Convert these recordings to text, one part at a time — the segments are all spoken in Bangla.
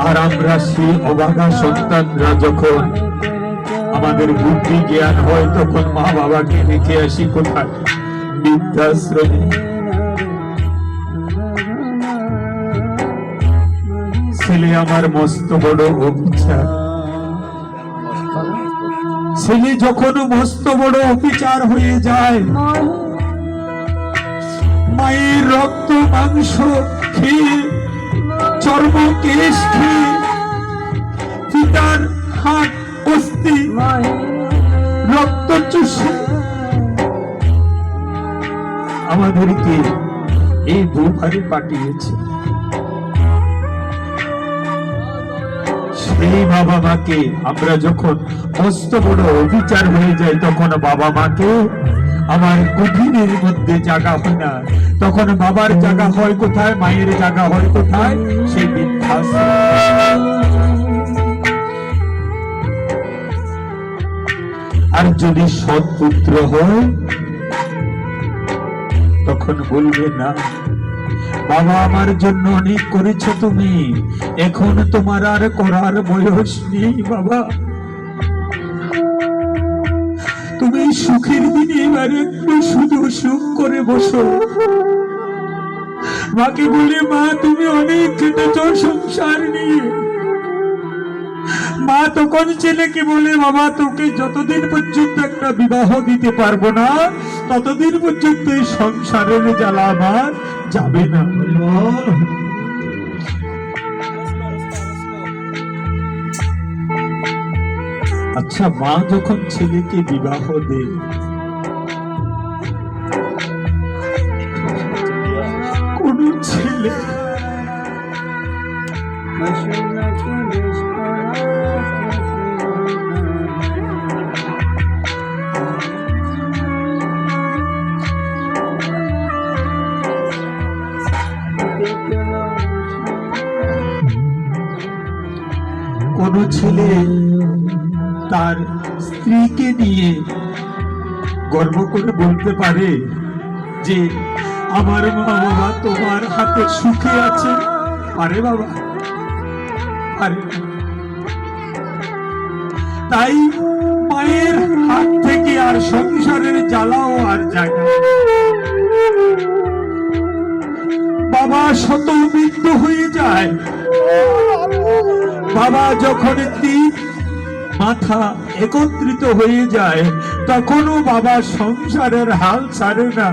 আর আমরা সেই অবাগা সন্তানরা যখন আমাদের বুদ্ধি জ্ঞান হয় তখন মা বাবাকে রেখে আসি কোথায়? বৃদ্ধাশ্রমে। ছেলে আমার মস্ত বড় অবিচার। ছেলে যখন মস্ত বড় অবিচার হয়ে যায়, মায়ের রক্ত মাংস খেয়ে, চর্ম কেশ খেয়ে, পিতার হাত অস্থি রক্ত চুষে আমাদেরকে এই দুভারে পাঠিয়েছে। সেই বাবা মাকে আমরা যখন মস্ত বড় অবিচার হয়ে যায় তখন বাবা মাকে আমার কঠিনের মধ্যে জায়গা হয় না, তখন বাবার জায়গা হয় কোথায়? মায়ের জায়গা হয় কোথায়? সেই বৃদ্ধাশ্রম। আর যদি সৎ পুত্র হয় তখন বলবে না, বাবা আমার জন্য অনেক করেছো তুমি, এখন তোমার আর করার বয়স নেই বাবা, তুমি সুখের দিনে এবার একটু শুধু সুখ করে বসো। মাকে বলে, মা তুমি অনেক খেটেছ সংসার নিয়ে। মা তখন ছেলেকে বলে, বাবা তোকে যতদিন পর্যন্ত একটা বিবাহ দিতে পারবো না ততদিন পর্যন্ত এই সংসারের জ্বালা আমার যাবে না। আচ্ছা, মা যখন ছেলেকে বিবাহ দেয়, কোন ছেলে কোন ছেলে তার স্ত্রীকে নিয়ে গর্ব করে বলতে পারে যে আমার মা বাবা তোমার হাতে সুখে আছে? আরে বাবা, আরে তাই মায়ের হাত থেকে আর সংসারের জ্বালাও আর যায় না। বাবা শত মৃত্যু হয়ে যায়, বাবা যখন তিন মাথা একত্রিত হয়ে যায় তখনও বাবা সংসারের হাল ছাড়ে না।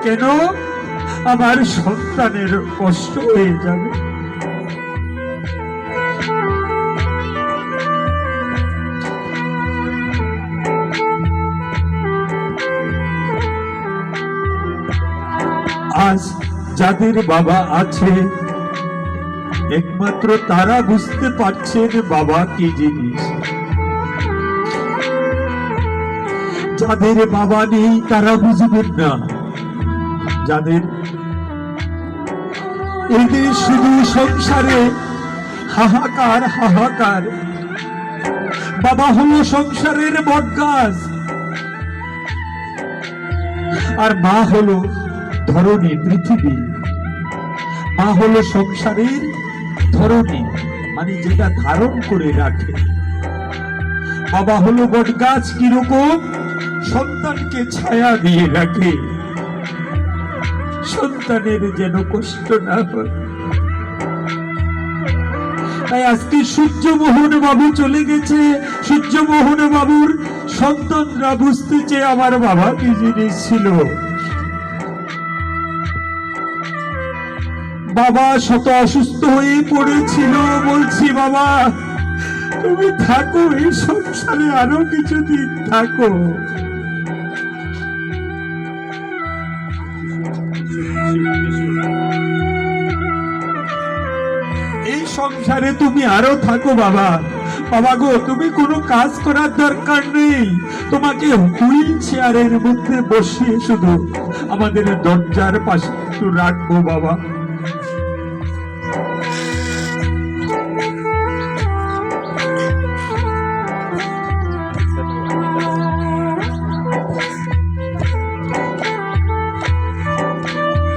কেন? আমার সন্তানের কষ্ট হয়ে যাবে। আজ যাদের বাবা আছে একমাত্র তারা বুঝতে পারছেন বাবা কি জিনিস। যাদের বাবা নেই তারা বুঝবেন না। যাদের এদের শুধু সংসারে হাহাকার হাহাকার। বাবা হলো সংসারের বটগাছ আর মা হলো ধরনী, পৃথিবী। মা হলো সংসারের ধরনী, মানে যেটা ধারণ করে রাখে। বাবা হলো বটগাছ, কিরকম? সন্তানকে ছায়া দিয়ে রাখে, সন্তানের যেন কষ্ট না হয়। তাই আজকে সূর্যমোহন বাবু চলে গেছে, সূর্যমোহন বাবুর সন্তানরা বুঝতেছে আমার বাবা কি জিনিস ছিল। বাবা শত অসুস্থ হয়ে পড়েছিল, বলছি বাবা তুমি থাকো এই সংসারে, আরো কিছুদিন থাকো। এই সংসারে তুমি আরো থাকো বাবা। বাবা গো, তুমি কোনো কাজ করার দরকার নেই, তোমাকে হুইল চেয়ারের মধ্যে বসিয়ে শুধু আমাদের দরজার পাশে একটু রাখবো বাবা।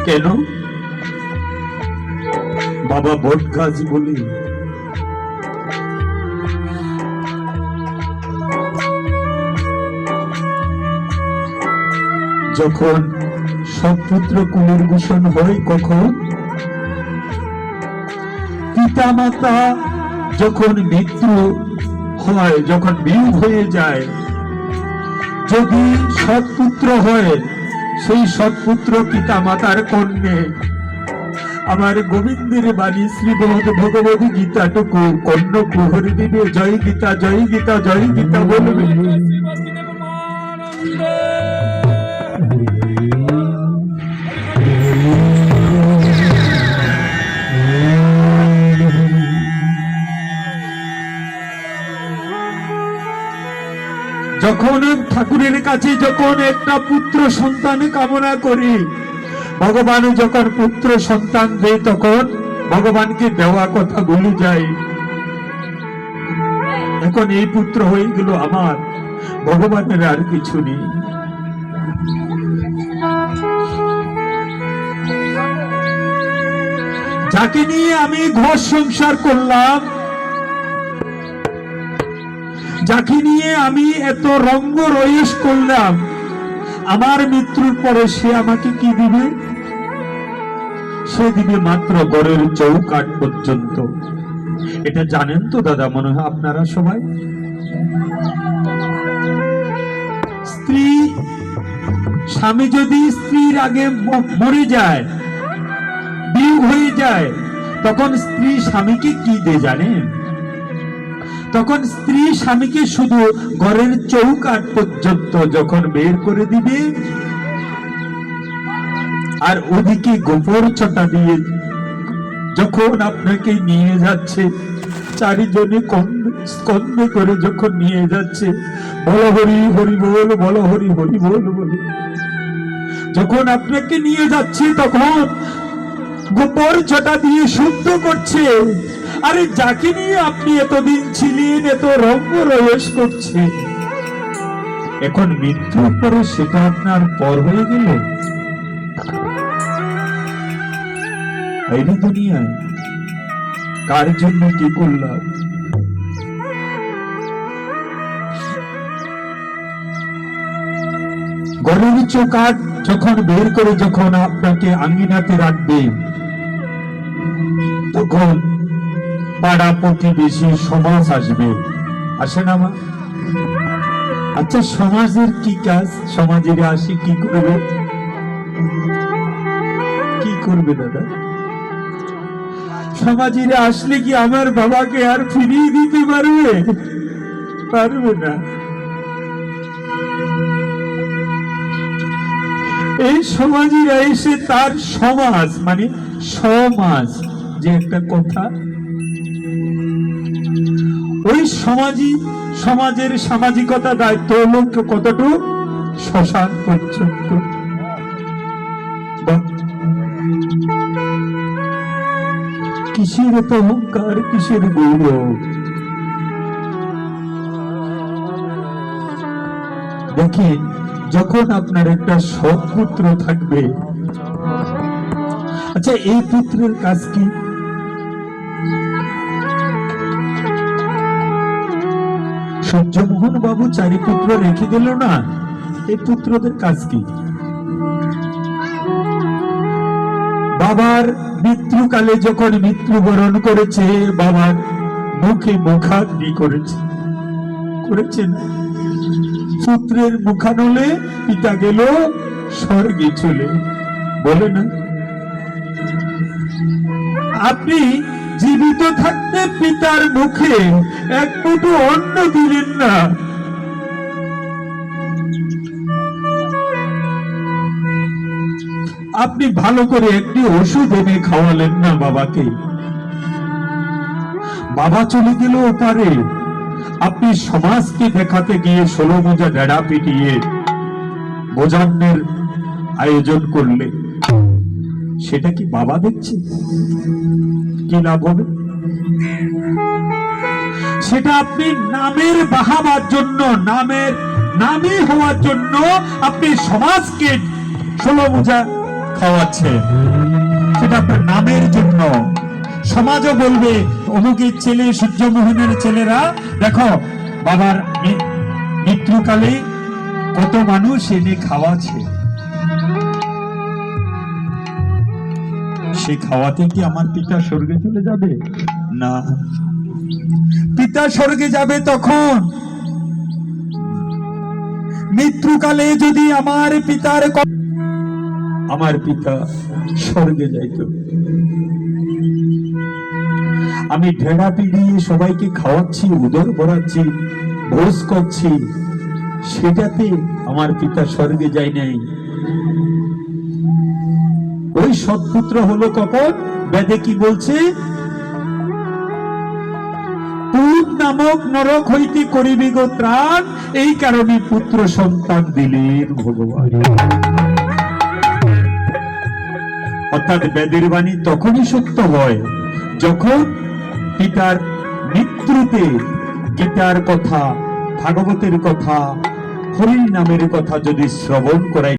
কেন? বাবা বট গাছ বলে। যখন সৎপুত্র কুলের ভূষণ হয়, কখন পিতা মাতা যখন মৃত্যু হয়, যখন বিয়োগ হয়ে যায়, যদি সৎপুত্র হয়, সেই সৎপুত্র পিতা মাতার কন্যে আমার গোবিন্দের বাণী শ্রীমদ ভগবত গীতাটুকু কর্ণ প্রহরী দিবে, জয় গীতা জয় গীতা জয় গীতা বলবে। যখন ঠাকুরের কাছে যখন একটা পুত্র সন্তান কামনা করি, ভগবান যখন পুত্র সন্তান দেয়, তখন ভগবানকে দেওয়া কথা ভুলে যায়। এখন এই পুত্র হয়ে গেল আমার, ভগবানের আর কিছু নেই। যাকে নিয়ে আমি ঘর সংসার করলাম, যাকে নিয়ে আমি এত রঙ্গ রয়েস করলাম, আমার মৃত্যুর পরে সে আমাকে কি দিবে? সে দিবে মাত্র ঘরের চৌকাঠ পর্যন্ত। এটা জানেন তো দাদা, মনে হয় আপনারা সবাই। স্ত্রী, স্বামী যদি স্ত্রীর আগে মরে যায়, বিয়োগ হয়ে যায়, তখন স্ত্রী স্বামীকে কি দেয় জানেন? তখন স্ত্রী স্বামীকে শুধু ঘরের চৌকাঠ পর্যন্ত যখন বের করে দিবে, আর ওদিকে গোবর ছটা দিয়ে যখন আপনাকে নিয়ে যাচ্ছে, চারিজনে স্কন্ধে করে যখন নিয়ে যাচ্ছে, বল হরি হরি বল, বল হরি হরি বল বলে যখন আপনাকে নিয়ে যাচ্ছে, তখন গোবর ছটা দিয়ে শুদ্ধ করছে। আরে যাকে নিয়ে আপনি এতদিন ছিলেন, এত রঙ্গ রয়েস করছে, এখন মৃত্যুর পরে সেটা আপনার পর হয়ে গেল। এই দুনিয়ায় কার জন্য কি করলাম? ঘরের চৌকাঠ যখন বের করে যখন আপনাকে আঙ্গিনাতে রাখবে, তখন পাড়া প্রতিবেশী সমাজ আসবে, আসে না মা? আচ্ছা, সমাজের কি কাজ? সমাজের আসি কি করবে? কি করবে দাদা? সমাজের আসলে কি আমার বাবাকে আর ফিরিয়ে দিতে পারবে? পারবে না। এই সমাজীরা এসে তার সমাজ মানে সমাজ যে একটা কথা, ওই সমাজের সামাজিকতা দায়িত্ব হলো কতটুকু? শ্মশান পর্যন্ত। কিসের এত অহংকার, কিসের গৌরব? দেখেন, যখন আপনার একটা সৎ পুত্র থাকবে, আচ্ছা এই পুত্রের কাজ কি? সূর্যমোহন বাবু 4 পুত্র রেখে গেল না, এই পুত্রদের কাজ কি? বাবার মৃত্যুকালে যখন মৃত্যুবরণ করেছে, বাবার মুখে মুখাগ্নি করেছেন। পুত্রের মুখানলে পিতা গেল স্বর্গে চলে, বলে না? আপনি জীবিত থাকতে পিতার মুখে এক মুঠো অন্ন দিলেন না, আপনি ভালো করে একটি ওষুধ এনে খাওয়ালেন না বাবাকে। বাবা চলে গেল ওপারে, আপনি সমাজকে দেখাতে গিয়ে 16 মোজা ডেড়া পিটিয়ে ভোজনের আয়োজন করলে, সেটা কি বাবা দেখছে? কি লাভ হবে? সেটা আপনি নামের বাহাবার জন্য, নামী হওয়ার জন্য আপনি সমাজকে 16 মোজা খাওয়াচ্ছেন, সেটা আপনার নামের জন্য। সমাজও বলবে অমুকের ছেলে, সূর্যমোহনের ছেলেরা দেখো বাবার মৃত্যুকালে কত মানুষ এনে খাওয়াছে, সে খাওয়াতে কি আমার পিতা স্বর্গে চলে যাবে? না, পিতা স্বর্গে যাবে তখন মৃত্যুকালে যদি আমার পিতা স্বর্গে যাইত, আমি ঢেড়া পিড়িয়ে সবাইকে খাওয়াচ্ছি, উদর ভরাচ্ছি, ভোজ করছি, সেটাতে আমার পিতা স্বর্গে যায় নাই। ওই সৎপুত্র হলো কখন? বেদে কি বলছে? পুত নামক নরক হইতে করিবি গো ত্রাণ, এই কারণে পুত্র সন্তান দিলেন ভগবান। অর্থাৎ বেদের বাণী তখনই সত্য হয় যখন পিতার মৃত্যুতে গীতার কথা, ভাগবতের কথা, হরি নামের কথা যদি শ্রবণ করাই